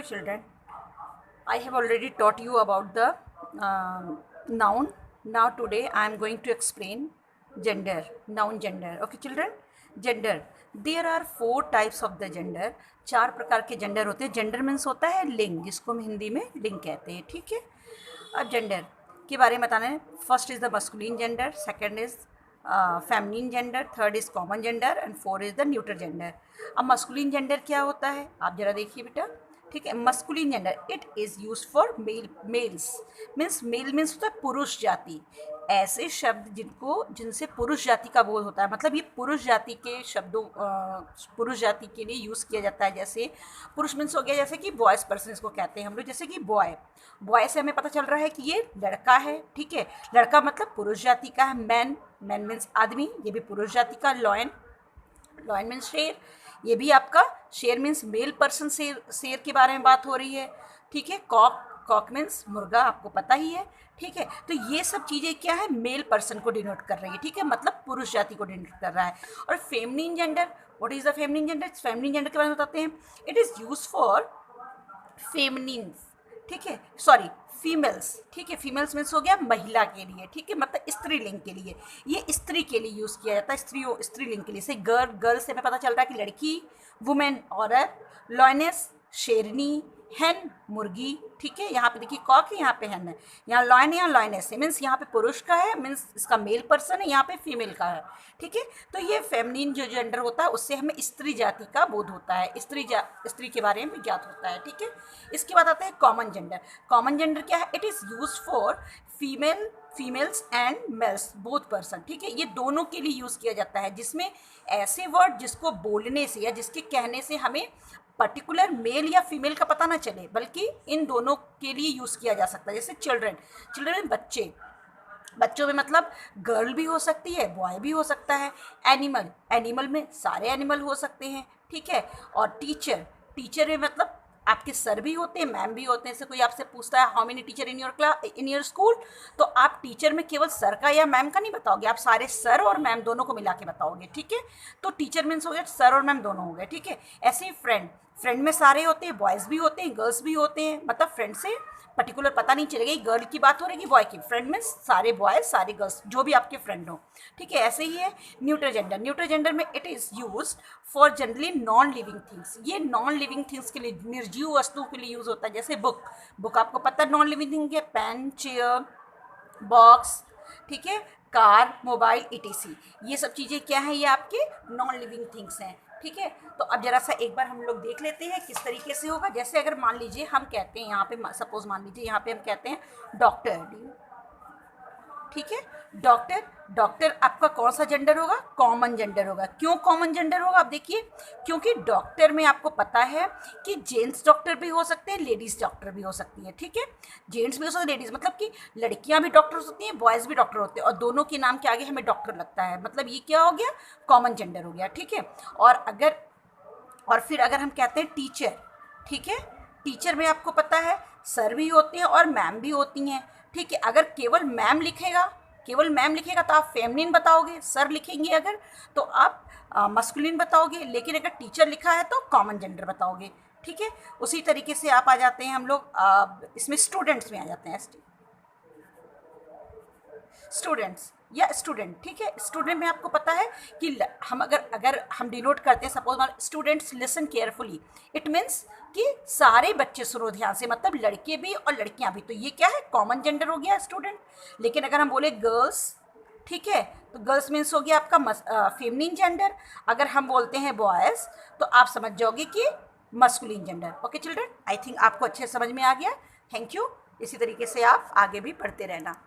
children, I have already taught you about the noun. Now today I am going to explain gender, noun gender. Okay children, gender. There are 4 types of the gender. 4 प्रकार के gender होते हैं. Gender means होता है लिंग, जिसको हम हिंदी में लिंग कहते हैं. ठीक है. अब जेंडर के बारे में बताना है. First is the masculine gender, second is feminine gender, third is common gender and fourth is the neutral gender. अब मस्कुलिन जेंडर क्या होता है आप ज़रा देखिए बेटा. ठीक है. Masculine gender it is use for mails. Means male means होता है पुरुष जाति. ऐसे शब्द जिनसे पुरुष जाति का बोध होता है, मतलब ये पुरुष जाति के शब्दों पुरुष जाति के लिए यूज़ किया जाता है. जैसे पुरुष मीन्स हो गया, जैसे कि बॉयज पर्सन इसको कहते हैं हम लोग. जैसे कि बॉय से हमें पता चल रहा है कि ये लड़का है. ठीक है. लड़का मतलब पुरुष जाति का है. मैन मीन्स आदमी, ये भी पुरुष जाति का. लॉयन मीन्स शेर, ये भी आपका. शेर मीन्स मेल पर्सन. शेर के बारे में बात हो रही है. ठीक है. कॉक मीन्स मुर्गा, आपको पता ही है. ठीक है. तो ये सब चीज़ें क्या है, मेल पर्सन को डिनोट कर रही है. ठीक है. मतलब पुरुष जाति को डिनोट कर रहा है. और feminine gender, what is the feminine gender? Feminine gender के बारे में बताते हैं. It is use for feminine. ठीक है. Sorry, females. ठीक है. फीमेल्स मीन्स हो गया महिला के लिए. ठीक है. मतलब स्त्रीलिंग के लिए, ये स्त्री के लिए यूज़ किया जाता है. स्त्रीलिंग के लिए. जैसे गर्ल से हमें पता चल रहा है कि लड़की, वुमेन औरत, लॉयनेस शेरनी, हैन मुर्गी. ठीक है. यहाँ पे देखिए कॉक है, यहाँ पे हैन है. यहाँ लॉयन है, यहाँ लॉयनेस है. मीन्स यहाँ पे पुरुष का है, मीन्स इसका मेल पर्सन है. यहाँ पे फीमेल का है. ठीक है. तो ये फेमिनिन जो जेंडर होता है उससे हमें स्त्री जाति का बोध होता है. स्त्री के बारे में ज्ञात होता है. ठीक है. इसके बाद आता है कॉमन जेंडर. कॉमन जेंडर क्या है? It is use for females and males both person. ठीक है. ये दोनों के लिए यूज़ किया जाता है, जिसमें ऐसे वर्ड जिसको बोलने से या जिसके कहने से हमें पर्टिकुलर मेल या फीमेल का पता ना चले, बल्कि इन दोनों के लिए यूज़ किया जा सकता है. जैसे चिल्ड्रन बच्चों में मतलब गर्ल भी हो सकती है, बॉय भी हो सकता है. एनिमल में सारे एनिमल हो सकते हैं. ठीक है. और टीचर में मतलब आपके सर भी होते हैं, मैम भी होते हैं. जैसे कोई आपसे पूछता है how many teacher in your school, तो आप टीचर में केवल सर का या मैम का नहीं बताओगे, आप सारे सर और मैम दोनों को मिला के बताओगे. ठीक है. तो टीचर मीन्स हो गया सर और मैम दोनों हो गए. ठीक है. ऐसे ही फ्रेंड में सारे होते हैं, बॉयज़ भी होते हैं, गर्ल्स भी होते हैं. मतलब फ्रेंड से पर्टिकुलर पता नहीं चलेगा गर्ल की बात हो रही है बॉय की. फ्रेंड में सारे बॉयज़ सारे गर्ल्स जो भी आपके फ्रेंड हो. ठीक है. ऐसे ही है न्यूट्रल जेंडर में it is use for generally non living things. ये नॉन लिविंग थिंग्स के लिए, निर्जीव वस्तुओं के लिए यूज़ होता है. जैसे बुक आपको पता है नॉन लिविंग थिंग है. Pen, chair, box. ठीक है. Car, mobile, etc. ये सब चीज़ें क्या है, ये आपके नॉन लिविंग थिंग्स हैं. ठीक है. तो अब जरा सा एक बार हम लोग देख लेते हैं किस तरीके से होगा. जैसे अगर मान लीजिए हम कहते हैं यहाँ पे, सपोज मान लीजिए यहाँ पे हम कहते हैं डॉक्टर. ठीक है. डॉक्टर आपका कौन सा जेंडर होगा? कॉमन जेंडर होगा. क्यों कॉमन जेंडर होगा? आप देखिए, क्योंकि डॉक्टर में आपको पता है कि जेंट्स डॉक्टर भी हो सकते हैं, लेडीज़ डॉक्टर भी हो सकती है. ठीक है. जेंट्स भी हो सकते हैं, लेडीज़, मतलब कि लड़कियां भी डॉक्टर होती हैं, बॉयज़ भी डॉक्टर होते हैं, और दोनों के नाम के आगे हमें डॉक्टर लगता है. मतलब ये क्या हो गया? कॉमन जेंडर हो गया. ठीक है. और फिर अगर हम कहते हैं टीचर. ठीक है. टीचर में आपको पता है सर भी होते हैं और मैम भी होती हैं. ठीक है. अगर केवल मैम लिखेगा तो आप फेमिनिन बताओगे. सर लिखेंगे अगर तो आप मस्कुलिन बताओगे. लेकिन अगर टीचर लिखा है तो कॉमन जेंडर बताओगे. ठीक है. उसी तरीके से आप आ जाते हैं हम लोग इसमें स्टूडेंट्स में आ जाते हैं. स्टूडेंट. ठीक है. स्टूडेंट में आपको पता है कि हम अगर हम डिनोट करते हैं, suppose students listen carefully, it means कि सारे बच्चे सुनो ध्यान से, मतलब लड़के भी और लड़कियां भी. तो ये क्या है? कॉमन जेंडर हो गया स्टूडेंट. लेकिन अगर हम बोले गर्ल्स, ठीक है, तो गर्ल्स मीन्स हो गया आपका फेमिनिन जेंडर. अगर हम बोलते हैं बॉयज़ तो आप समझ जाओगे कि masculine gender. Okay children, I think आपको अच्छे समझ में आ गया. Thank you. इसी तरीके से आप आगे भी पढ़ते रहना.